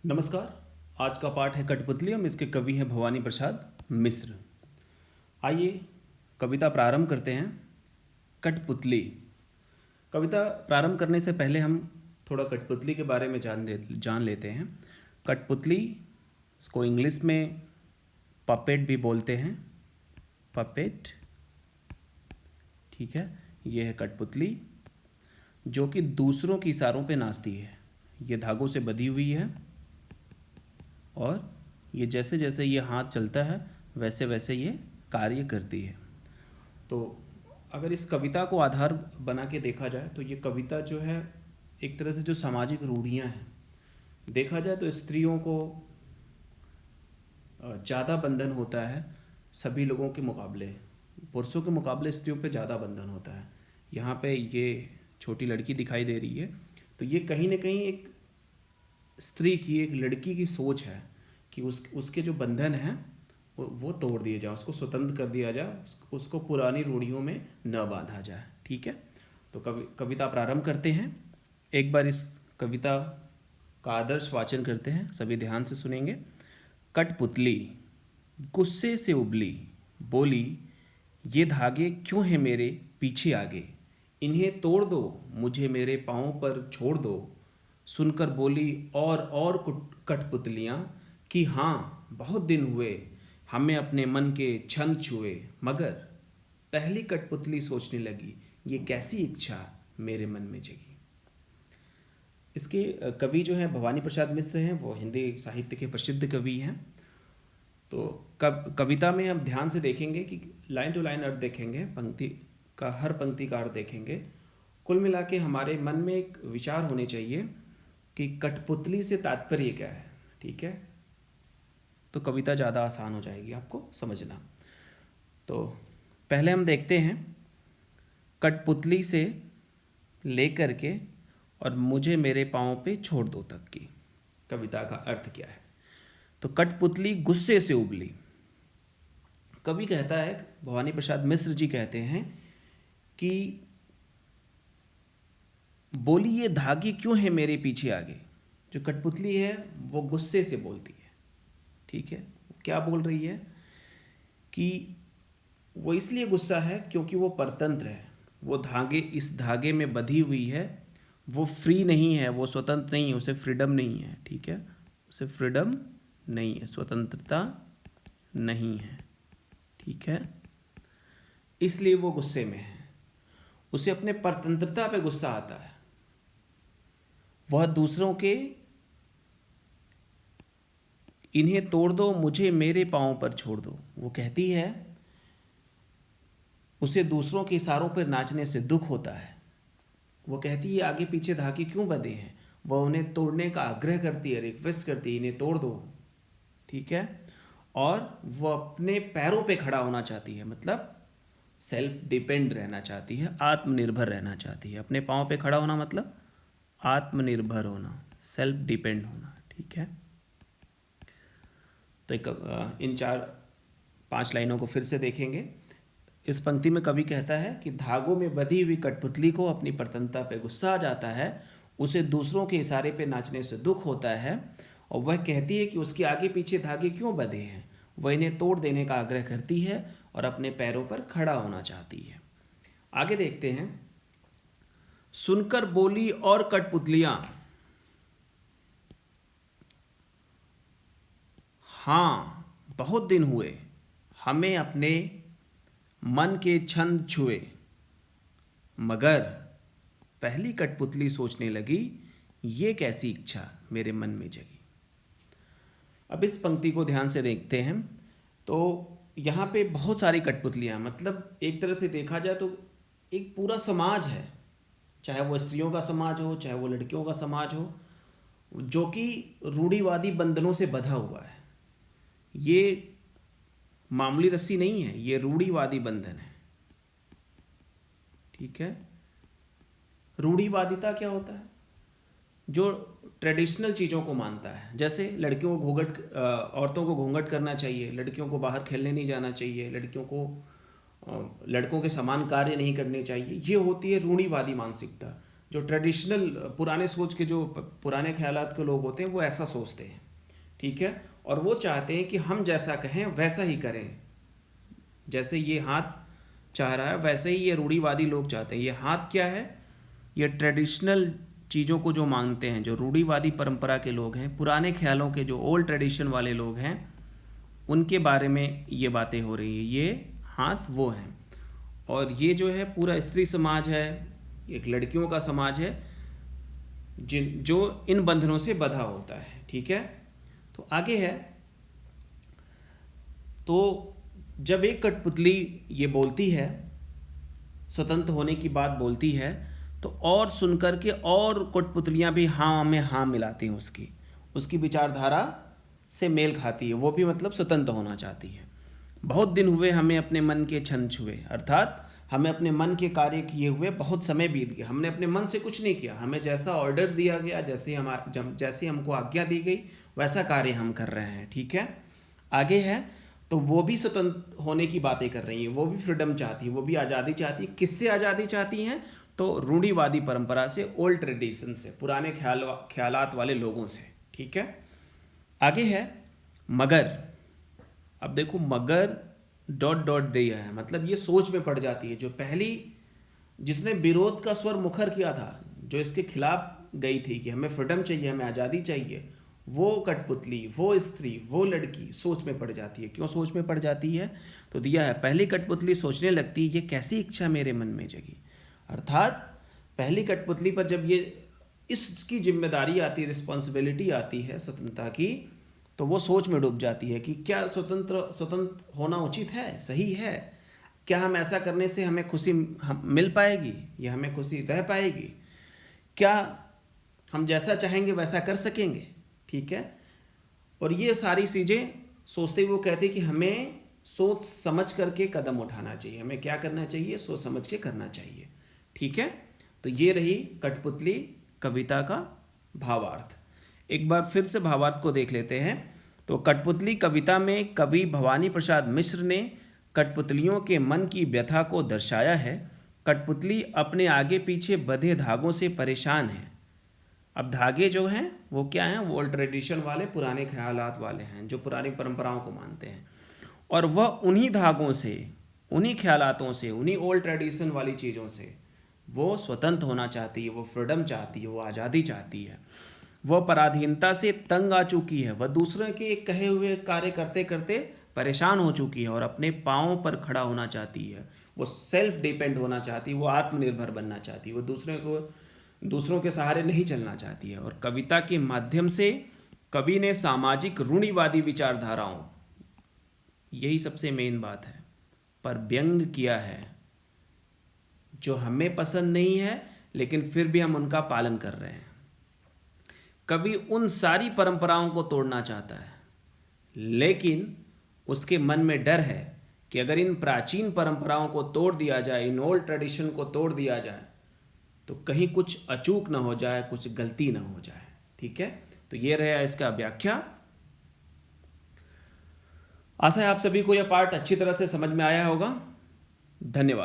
नमस्कार। आज का पाठ है कठपुतली। हम इसके कवि हैं भवानी प्रसाद मिश्र। आइए कविता प्रारंभ करते हैं। कठपुतली। कविता प्रारंभ करने से पहले हम थोड़ा कठपुतली के बारे में जान लेते हैं। कठपुतली इसको इंग्लिश में पपेट भी बोलते हैं। पपेट, ठीक है। ये है कठपुतली, जो कि दूसरों के इशारों पे नाचती है। ये धागों से बंधी हुई है और ये जैसे जैसे ये हाथ चलता है वैसे वैसे ये कार्य करती है। तो अगर इस कविता को आधार बना के देखा जाए तो ये कविता जो है एक तरह से जो सामाजिक रूढ़ियाँ हैं, देखा जाए तो स्त्रियों को ज़्यादा बंधन होता है सभी लोगों के मुकाबले। पुरुषों के मुकाबले स्त्रियों पे ज़्यादा बंधन होता है। यहाँ पे ये छोटी लड़की दिखाई दे रही है, तो ये कहीं ना कहीं एक स्त्री की, एक लड़की की सोच है कि उसके जो बंधन हैं वो तोड़ दिए जाए, उसको स्वतंत्र कर दिया जाए, उसको पुरानी रूढ़ियों में न बांधा जाए। ठीक है, तो कविता प्रारंभ करते हैं। एक बार इस कविता का आदर्श वाचन करते हैं, सभी ध्यान से सुनेंगे। कठपुतली गुस्से से उबली, बोली ये धागे क्यों हैं मेरे पीछे आगे, इन्हें तोड़ दो मुझे मेरे पाँव पर छोड़ दो। सुनकर बोली और कठपुतलियाँ कि हाँ बहुत दिन हुए हमें अपने मन के छंद छुए, मगर पहली कठपुतली सोचने लगी ये कैसी इच्छा मेरे मन में जगी। इसके कवि जो हैं भवानी प्रसाद मिश्र हैं, वो हिंदी साहित्य के प्रसिद्ध कवि हैं। तो कविता में हम ध्यान से देखेंगे कि लाइन टू लाइन अर्थ देखेंगे, पंक्ति का हर पंक्ति का अर्थ देखेंगे। कुल मिला के हमारे मन में एक विचार होने चाहिए कि कठपुतली से तात्पर्य क्या है। ठीक है, तो कविता ज़्यादा आसान हो जाएगी आपको समझना। तो पहले हम देखते हैं कठपुतली से लेकर के और मुझे मेरे पाँव पे छोड़ दो तक की कविता का अर्थ क्या है। तो कठपुतली गुस्से से उबली। कवि कहता है, भवानी प्रसाद मिश्र जी कहते हैं कि बोली ये धागे क्यों है मेरे पीछे आगे। जो कठपुतली है वो गुस्से से बोलती है। ठीक है, क्या बोल रही है कि वो इसलिए गुस्सा है क्योंकि वो परतंत्र है। वो धागे, इस धागे में बंधी हुई है, वो फ्री नहीं है, वो स्वतंत्र नहीं है, उसे फ्रीडम नहीं है। ठीक है, उसे फ्रीडम नहीं है, स्वतंत्रता नहीं है। ठीक है, इसलिए वो गुस्से में है। उसे अपने परतंत्रता पे गुस्सा आता है। वह दूसरों के इन्हें तोड़ दो मुझे मेरे पाँव पर छोड़ दो। वो कहती है उसे दूसरों के इशारों पर नाचने से दुख होता है। वो कहती है आगे पीछे धागे क्यों बंधे हैं। वह उन्हें तोड़ने का आग्रह करती है, रिक्वेस्ट करती है इन्हें तोड़ दो। ठीक है, और वो अपने पैरों पे खड़ा होना चाहती है, मतलब सेल्फ डिपेंड रहना चाहती है, आत्मनिर्भर रहना चाहती है। अपने पाँव पे खड़ा होना मतलब आत्मनिर्भर होना, सेल्फ डिपेंड होना। ठीक है, तो इन 4-5 लाइनों को फिर से देखेंगे। इस पंक्ति में कवि कहता है कि धागों में बंधी हुई कठपुतली को अपनी प्रतंत्रता पे गुस्सा आ जाता है, उसे दूसरों के इशारे पे नाचने से दुख होता है, और वह कहती है कि उसके आगे पीछे धागे क्यों बंधे हैं। वह इन्हें तोड़ देने का आग्रह करती है और अपने पैरों पर खड़ा होना चाहती है। आगे देखते हैं। सुनकर बोली और कठपुतलियां, हाँ बहुत दिन हुए हमें अपने मन के छंद छुए, मगर पहली कठपुतली सोचने लगी ये कैसी इच्छा मेरे मन में जगी। अब इस पंक्ति को ध्यान से देखते हैं तो यहाँ पे बहुत सारी कठपुतलियाँ, मतलब एक तरह से देखा जाए तो एक पूरा समाज है, चाहे वो स्त्रियों का समाज हो चाहे वो लड़कियों का समाज हो, जो कि रूढ़िवादी बंधनों से बंधा हुआ है। ये मामूली रस्सी नहीं है, ये रूढ़िवादी बंधन है। ठीक है, रूढ़िवादिता क्या होता है? जो ट्रेडिशनल चीज़ों को मानता है, जैसे लड़कियों को औरतों को घूंघट करना चाहिए, लड़कियों को बाहर खेलने नहीं जाना चाहिए, लड़कियों को लड़कों के समान कार्य नहीं करने चाहिए। ये होती है रूढ़िवादी मानसिकता, जो ट्रेडिशनल पुराने सोच के जो पुराने ख्यालात के लोग होते हैं वो ऐसा सोचते हैं, ठीक है। और वो चाहते हैं कि हम जैसा कहें वैसा ही करें, जैसे ये हाथ चाह रहा है वैसे ही ये रूढ़िवादी लोग चाहते हैं। ये हाथ क्या है, ये ट्रेडिशनल चीज़ों को जो मांगते हैं, जो रूढ़िवादी परंपरा के लोग हैं, पुराने ख्यालों के जो ओल्ड ट्रेडिशन वाले लोग हैं, उनके बारे में ये बातें हो रही है। ये हाथ वो हैं, और ये जो है पूरा स्त्री समाज है, एक लड़कियों का समाज है जो इन बंधनों से बंधा होता है, ठीक है। तो आगे है, तो जब एक कठपुतली ये बोलती है, स्वतंत्र होने की बात बोलती है, तो और सुनकर के और कठपुतलियाँ भी हाँ में हाँ मिलाती हैं, उसकी विचारधारा से मेल खाती है। वो भी मतलब स्वतंत्र होना चाहती है। बहुत दिन हुए हमें अपने मन के छंद छुए, अर्थात हमें अपने मन के कार्य किए हुए बहुत समय बीत गया, हमने अपने मन से कुछ नहीं किया, हमें जैसा ऑर्डर दिया गया, जैसे हमको आज्ञा दी गई वैसा कार्य हम कर रहे हैं, ठीक है। आगे है, तो वो भी स्वतंत्र होने की बातें कर रही हैं, वो भी फ्रीडम चाहती है, वो भी आज़ादी चाहती है। किससे आज़ादी चाहती हैं? तो रूढ़िवादी परंपरा से, ओल्ड ट्रेडिशन से, पुराने ख्यालात वाले लोगों से, ठीक है। आगे है मगर। अब देखो मगर डॉट डॉट दिया है, मतलब ये सोच में पड़ जाती है। जो पहली जिसने विरोध का स्वर मुखर किया था, जो इसके खिलाफ गई थी कि हमें फ्रीडम चाहिए, हमें आज़ादी चाहिए, वो कठपुतली, वो स्त्री, वो लड़की सोच में पड़ जाती है। क्यों सोच में पड़ जाती है? तो दिया है, पहली कठपुतली सोचने लगती है ये कैसी इच्छा मेरे मन में जगी। अर्थात पहली कठपुतली पर जब ये इसकी जिम्मेदारी आती है, रिस्पॉन्सिबिलिटी आती है स्वतंत्रता की, तो वो सोच में डूब जाती है कि क्या स्वतंत्र होना उचित है, सही है? क्या हम ऐसा करने से हमें खुशी मिल पाएगी या हमें खुशी रह पाएगी? क्या हम जैसा चाहेंगे वैसा कर सकेंगे? ठीक है। और ये सारी चीज़ें सोचते हुए वो कहते हैं कि हमें सोच समझ करके कदम उठाना चाहिए, हमें क्या करना चाहिए, सोच समझ के करना चाहिए, ठीक है। तो ये रही कठपुतली कविता का भावार्थ। एक बार फिर से भावार्थ को देख लेते हैं। तो कठपुतली कविता में कवि भवानी प्रसाद मिश्र ने कठपुतलियों के मन की व्यथा को दर्शाया है। कठपुतली अपने आगे पीछे बंधे धागों से परेशान है। अब धागे जो हैं वो क्या हैं? वो ओल्ड ट्रेडिशन वाले, पुराने ख्यालात वाले हैं, जो पुरानी परंपराओं को मानते हैं। और वह उन्हीं धागों से, उन्हीं ख्यालातों से, उन्हीं ओल्ड ट्रेडिशन वाली चीज़ों से वो स्वतंत्र होना चाहती है, वो फ्रीडम चाहती है, वो आज़ादी चाहती है। वह पराधीनता से तंग आ चुकी है, वह दूसरे के कहे हुए कार्य करते करते परेशान हो चुकी है और अपने पाँव पर खड़ा होना चाहती है। वो सेल्फ डिपेंड होना चाहती है, वो आत्मनिर्भर बनना चाहती है, वो दूसरों के सहारे नहीं चलना चाहती है। और कविता के माध्यम से कवि ने सामाजिक रूढ़िवादी विचारधाराओं, यही सबसे मेन बात है, पर व्यंग किया है, जो हमें पसंद नहीं है लेकिन फिर भी हम उनका पालन कर रहे हैं। कवि उन सारी परंपराओं को तोड़ना चाहता है, लेकिन उसके मन में डर है कि अगर इन प्राचीन परंपराओं को तोड़ दिया जाए, इन ओल्ड ट्रेडिशन को तोड़ दिया जाए, तो कहीं कुछ अचूक ना हो जाए, कुछ गलती ना हो जाए, ठीक है। तो ये रहा इसका व्याख्या। आशा है आप सभी को यह पार्ट अच्छी तरह से समझ में आया होगा। धन्यवाद।